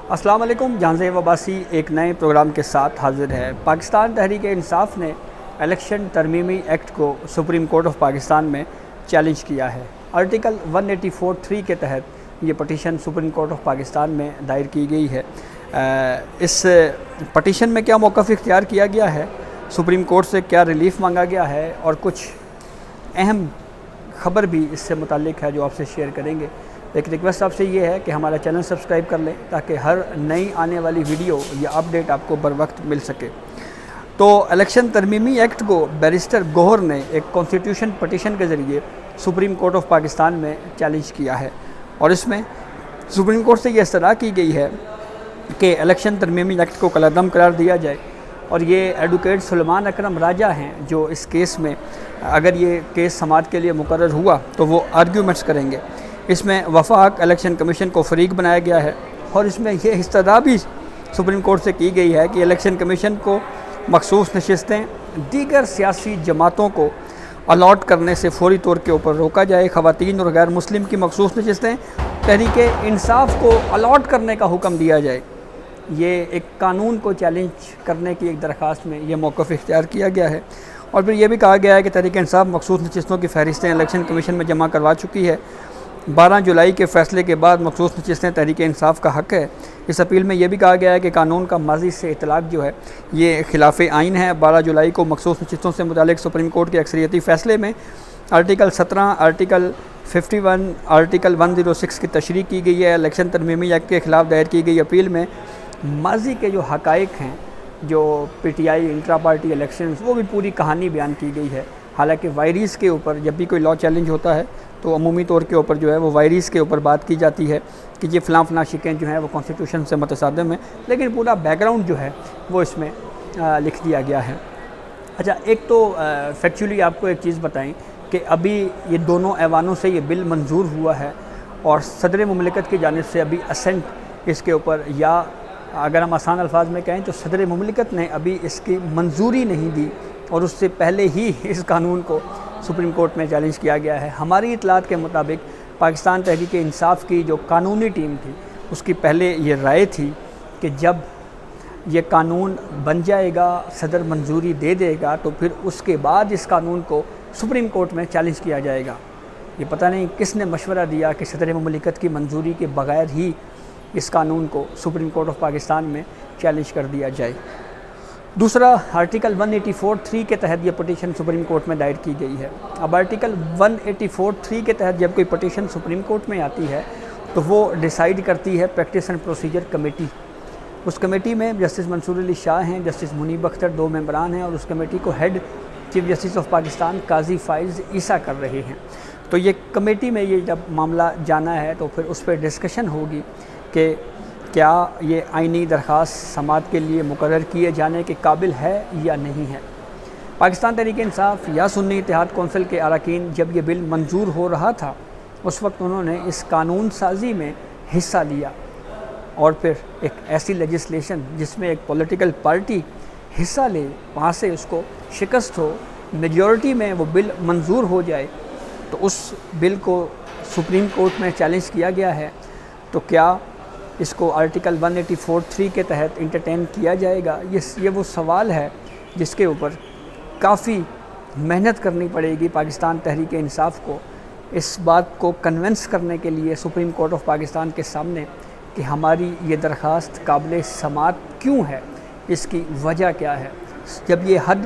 السلام علیکم. جہانزیب عباسی ایک نئے پروگرام کے ساتھ حاضر ہے. پاکستان تحریک انصاف نے الیکشن ترمیمی ایکٹ کو سپریم کورٹ آف پاکستان میں چیلنج کیا ہے. آرٹیکل 184(3) کے تحت یہ petition supreme court of Pakistan میں دائر کی گئی ہے. اس پٹیشن میں کیا موقف اختیار کیا گیا ہے، سپریم کورٹ سے کیا ریلیف مانگا گیا ہے، اور کچھ اہم خبر بھی اس سے متعلق ہے جو آپ سے شیئر کریں گے. ایک ریکویسٹ آپ سے یہ ہے کہ ہمارا چینل سبسکرائب کر لیں تاکہ ہر نئی آنے والی ویڈیو یا اپڈیٹ آپ کو بر وقت مل سکے. تو الیکشن ترمیمی ایکٹ کو بیرسٹر گوہر نے ایک کانسٹیٹیوشن پٹیشن کے ذریعے سپریم کورٹ آف پاکستان میں چیلنج کیا ہے، اور اس میں سپریم کورٹ سے یہ استدعا کی گئی ہے کہ الیکشن ترمیمی ایکٹ کو کالعدم قرار دیا جائے. اور یہ ایڈوکیٹ سلیمان اکرم راجہ ہیں جو اس کیس میں، اگر یہ کیس سماعت کے لیے مقرر ہوا تو وہ آرگیومنٹس کریں گے. اس میں وفاق الیکشن کمیشن کو فریق بنایا گیا ہے، اور اس میں یہ استدعا بھی سپریم کورٹ سے کی گئی ہے کہ الیکشن کمیشن کو مخصوص نشستیں دیگر سیاسی جماعتوں کو الاٹ کرنے سے فوری طور کے اوپر روکا جائے. خواتین اور غیر مسلم کی مخصوص نشستیں تحریک انصاف کو الاٹ کرنے کا حکم دیا جائے. یہ ایک قانون کو چیلنج کرنے کی ایک درخواست میں یہ موقف اختیار کیا گیا ہے. اور پھر یہ بھی کہا گیا ہے کہ تحریک انصاف مخصوص نشستوں کی فہرستیں الیکشن کمیشن میں جمع کروا چکی ہے. 12 جولائی کے فیصلے کے بعد مخصوص نشستیں تحریک انصاف کا حق ہے. اس اپیل میں یہ بھی کہا گیا ہے کہ قانون کا ماضی سے اطلاق جو ہے یہ خلاف آئین ہے. 12 جولائی کو مخصوص نشستوں سے متعلق سپریم کورٹ کے اکثریتی فیصلے میں آرٹیکل 17، آرٹیکل 51، آرٹیکل 106 کی تشریح کی گئی ہے. الیکشن ترمیمی ایکٹ کے خلاف دائر کی گئی اپیل میں ماضی کے جو حقائق ہیں، جو P T I intra party elections, وہ بھی پوری کہانی بیان کی گئی ہے. حالانکہ وائریز کے اوپر جب بھی کوئی لا چیلنج ہوتا ہے تو عمومی طور کے اوپر جو ہے وہ وائریز کے اوپر بات کی جاتی ہے کہ یہ فلاں شکیں جو ہیں وہ کانسٹیٹیوشن سے متصادم ہیں، لیکن پورا بیک گراؤنڈ جو ہے وہ اس میں لکھ دیا گیا ہے. اچھا، ایک تو فیکچولی آپ کو ایک چیز بتائیں کہ ابھی یہ دونوں ایوانوں سے یہ بل منظور ہوا ہے، اور صدر مملکت کی جانب سے ابھی اسینٹ اس کے اوپر، یا اگر ہم آسان الفاظ میں کہیں تو صدر مملکت نے ابھی اس کی منظوری نہیں دی، اور اس سے پہلے ہی اس قانون کو سپریم کورٹ میں چیلنج کیا گیا ہے. ہماری اطلاعات کے مطابق پاکستان تحریک انصاف کی جو قانونی ٹیم تھی اس کی پہلے یہ رائے تھی کہ جب یہ قانون بن جائے گا، صدر منظوری دے دے گا، تو پھر اس کے بعد اس قانون کو سپریم کورٹ میں چیلنج کیا جائے گا. یہ پتہ نہیں کس نے مشورہ دیا کہ صدر مملکت کی منظوری کے بغیر ہی اس قانون کو سپریم کورٹ آف پاکستان میں چیلنج کر دیا جائے. دوسرا، آرٹیکل 184(3) کے تحت یہ پٹیشن سپریم کورٹ میں دائر کی گئی ہے. اب آرٹیکل 184(3) کے تحت جب کوئی پٹیشن سپریم کورٹ میں آتی ہے تو وہ ڈیسائیڈ کرتی ہے پریکٹس اینڈ پروسیجر کمیٹی. اس کمیٹی میں جسٹس منصور علی شاہ ہیں، جسٹس منیب اختر 2 ممبران ہیں، اور اس کمیٹی کو head chief justice of Pakistan Qazi Faez عیسیٰ کر رہے ہیں. تو یہ کمیٹی میں یہ جب معاملہ جانا ہے تو پھر اس پہ ڈسکشن ہوگی کہ کیا یہ آئینی درخواست سماعت کے لیے مقرر کیے جانے کے قابل ہے یا نہیں ہے. پاکستان تحریک انصاف یا سنی اتحاد کونسل کے اراکین جب یہ بل منظور ہو رہا تھا اس وقت انہوں نے اس قانون سازی میں حصہ لیا، اور پھر ایک ایسی لیجسلیشن جس میں ایک پولیٹیکل پارٹی حصہ لے، وہاں سے اس کو شکست ہو، میجورٹی میں وہ بل منظور ہو جائے، تو اس بل کو سپریم کورٹ میں چیلنج کیا گیا ہے. تو کیا اس کو آرٹیکل 184(3) کے تحت انٹرٹین کیا جائے گا؟ یہ وہ سوال ہے جس کے اوپر کافی محنت کرنی پڑے گی پاکستان تحریک انصاف کو، اس بات کو کنونس کرنے کے لیے سپریم کورٹ آف پاکستان کے سامنے کہ ہماری یہ درخواست قابل سماعت کیوں ہے، اس کی وجہ کیا ہے. جب یہ حد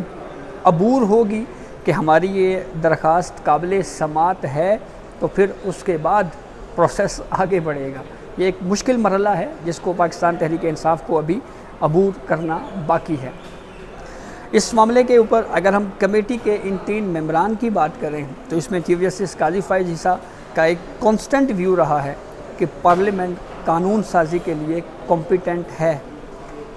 عبور ہوگی کہ ہماری یہ درخواست قابل سماعت ہے تو پھر اس کے بعد پروسیس آگے بڑھے گا. یہ ایک مشکل مرحلہ ہے جس کو پاکستان تحریک انصاف کو ابھی عبور کرنا باقی ہے. اس معاملے کے اوپر اگر ہم کمیٹی کے ان 3 ممبران کی بات کریں تو اس میں چیف جسٹس قاضی فائز عیسیٰ کا ایک کانسٹنٹ ویو رہا ہے کہ پارلیمنٹ قانون سازی کے لیے کمپیٹنٹ ہے.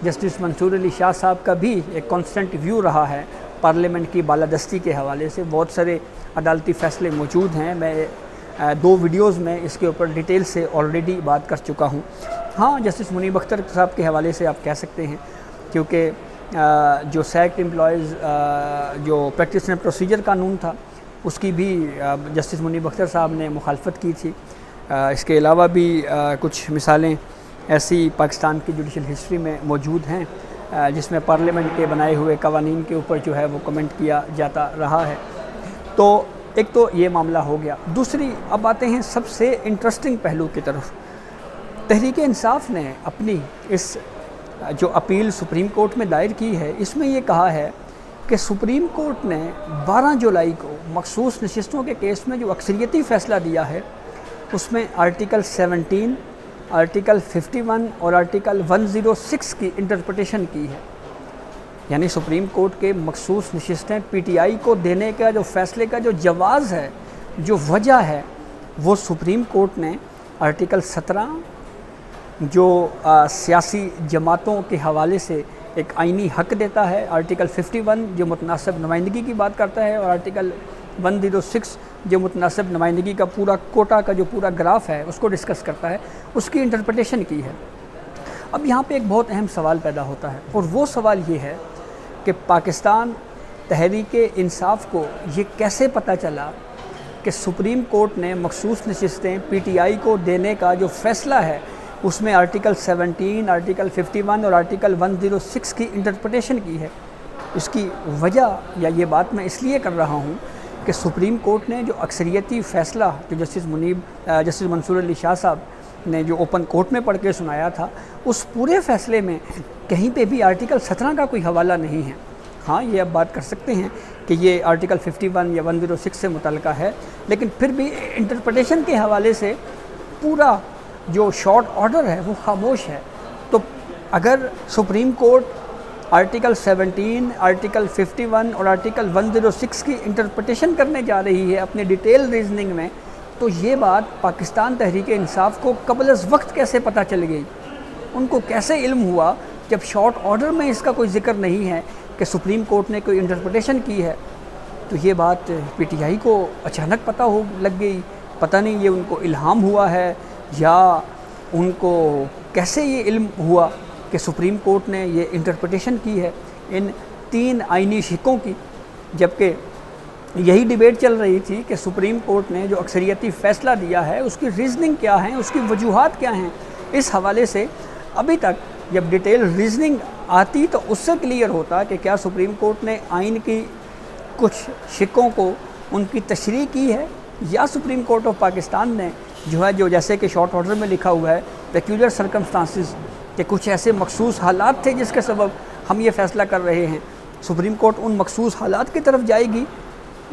جسٹس منصور علی شاہ صاحب کا بھی ایک کانسٹنٹ ویو رہا ہے پارلیمنٹ کی بالادستی کے حوالے سے. بہت سارے عدالتی فیصلے موجود ہیں، میں 2 ویڈیوز میں اس کے اوپر ڈیٹیل سے آلریڈی بات کر چکا ہوں. ہاں، جسٹس منیب اختر صاحب کے حوالے سے آپ کہہ سکتے ہیں، کیونکہ جو سیکٹ امپلائیز جو پریکٹس اینڈ پروسیجر قانون تھا اس کی بھی جسٹس منیب اختر صاحب نے مخالفت کی تھی. اس کے علاوہ بھی کچھ مثالیں ایسی پاکستان کی جوڈیشل ہسٹری میں موجود ہیں جس میں پارلیمنٹ کے بنائے ہوئے قوانین کے اوپر جو ہے وہ کمنٹ کیا جاتا رہا ہے۔ تو ایک تو یہ معاملہ ہو گیا۔ دوسری اب آتے ہیں سب سے انٹرسٹنگ پہلو کی طرف۔ تحریک انصاف نے اپنی اس جو اپیل سپریم کورٹ میں دائر کی ہے، اس میں یہ کہا ہے کہ سپریم کورٹ نے 12 جولائی کو مخصوص نشستوں کے کیس میں جو اکثریتی فیصلہ دیا ہے، اس میں آرٹیکل 17، آرٹیکل 51 اور آرٹیکل 106 کی انٹرپریٹیشن کی ہے۔ یعنی سپریم کورٹ کے مخصوص نشستیں پی ٹی آئی کو دینے کا جو فیصلے کا جو جواز ہے، جو وجہ ہے، وہ سپریم کورٹ نے آرٹیکل 17 جو سیاسی جماعتوں کے حوالے سے ایک آئینی حق دیتا ہے، آرٹیکل 51 جو متناسب نمائندگی کی بات کرتا ہے، اور آرٹیکل 106 جو متناسب نمائندگی کا پورا کوٹا کا جو پورا گراف ہے اس کو ڈسکس کرتا ہے، اس کی انٹرپریٹیشن کی ہے۔ اب یہاں پہ ایک بہت اہم سوال پیدا ہوتا ہے، اور وہ سوال یہ ہے کہ پاکستان تحریک انصاف کو یہ کیسے پتہ چلا کہ سپریم کورٹ نے مخصوص نشستیں پی ٹی آئی کو دینے کا جو فیصلہ ہے اس میں آرٹیکل 17، آرٹیکل 51 اور آرٹیکل 106 کی انٹرپریٹیشن کی ہے۔ اس کی وجہ یا یہ بات میں اس لیے کر رہا ہوں کہ سپریم کورٹ نے جو اکثریتی فیصلہ جو جسٹس منصور علی شاہ صاحب نے جو اوپن کورٹ میں پڑھ کے سنایا تھا، اس پورے فیصلے میں کہیں پہ بھی آرٹیکل 17 کا کوئی حوالہ نہیں ہے۔ ہاں، یہ اب بات کر سکتے ہیں کہ یہ آرٹیکل 51 یا 106 سے متعلقہ ہے، لیکن پھر بھی انٹرپریٹیشن کے حوالے سے پورا جو شارٹ آرڈر ہے وہ خاموش ہے۔ تو اگر سپریم کورٹ آرٹیکل 17، آرٹیکل 51 اور آرٹیکل 106 کی انٹرپریٹیشن کرنے جا رہی ہے اپنے ڈیٹیل ریزننگ میں، تو یہ بات پاکستان تحریک انصاف کو قبل از وقت کیسے پتہ چل گئی؟ ان کو کیسے علم ہوا جب شارٹ آرڈر میں اس کا کوئی ذکر نہیں ہے کہ سپریم کورٹ نے کوئی انٹرپریٹیشن کی ہے؟ تو یہ بات پی ٹی آئی کو اچانک پتہ لگ گئی۔ پتہ نہیں یہ ان کو الہام ہوا ہے یا ان کو کیسے یہ علم ہوا کہ سپریم کورٹ نے یہ انٹرپریٹیشن کی ہے ان 3 آئینی شقوں کی، جبکہ یہی ڈیبیٹ چل رہی تھی کہ سپریم کورٹ نے جو اکثریتی فیصلہ دیا ہے اس کی ریزننگ کیا ہے، اس کی وجوہات کیا ہیں۔ اس حوالے سے ابھی تک جب ڈیٹیل ریزننگ آتی تو اس سے کلیئر ہوتا کہ کیا سپریم کورٹ نے آئین کی کچھ شقوں کو ان کی تشریح کی ہے، یا سپریم کورٹ آف پاکستان نے جو جیسے کہ شارٹ آرڈر میں لکھا ہوا ہے پیکیولر سرکمسٹانسز، کہ کچھ ایسے مخصوص حالات تھے جس کے سبب ہم یہ فیصلہ کر رہے ہیں۔ سپریم کورٹ ان مخصوص حالات کی طرف جائے گی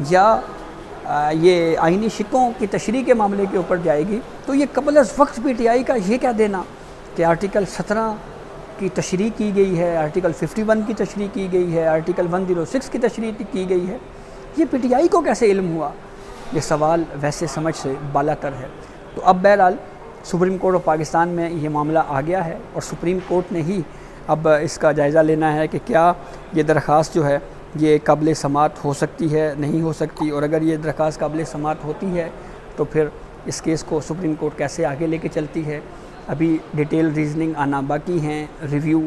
یا یہ آئینی شقوں کی تشریح کے معاملے کے اوپر جائے گی؟ تو یہ قبل از وقت پی ٹی آئی کا یہ کیا دینا کہ آرٹیکل 17 کی تشریح کی گئی ہے، آرٹیکل 51 کی تشریح کی گئی ہے، آرٹیکل 106 کی تشریح کی گئی ہے، یہ پی ٹی آئی کو کیسے علم ہوا؟ یہ سوال ویسے سمجھ سے بالا تر ہے۔ تو اب بہرحال سپریم کورٹ آف پاکستان میں یہ معاملہ آ گیا ہے، اور سپریم کورٹ نے ہی اب اس کا جائزہ لینا ہے کہ کیا یہ درخواست جو ہے یہ قابل سماعت ہو سکتی ہے، نہیں ہو سکتی، اور اگر یہ درخواست قابل سماعت ہوتی ہے تو پھر اس کیس کو سپریم کورٹ کیسے آگے لے کے چلتی ہے۔ ابھی ڈیٹیل ریزننگ آنا باقی ہیں، ریویو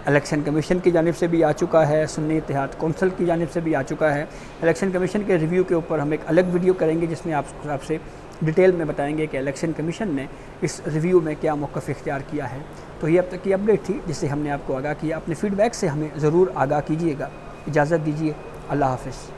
الیکشن کمیشن کی جانب سے بھی آ چکا ہے، سنی اتحاد کونسل کی جانب سے بھی آ چکا ہے۔ الیکشن کمیشن کے ریویو کے اوپر ہم ایک الگ ویڈیو کریں گے جس میں آپ سے ڈیٹیل میں بتائیں گے کہ الیکشن کمیشن نے اس ریویو میں کیا موقف اختیار کیا ہے۔ تو یہ اب تک کی اپڈیٹ تھی جس سے ہم نے آپ کو آگاہ کیا۔ اپنے فیڈ بیک سے ہمیں ضرور آگاہ کیجیے گا۔ اجازت دیجیے، اللہ حافظ۔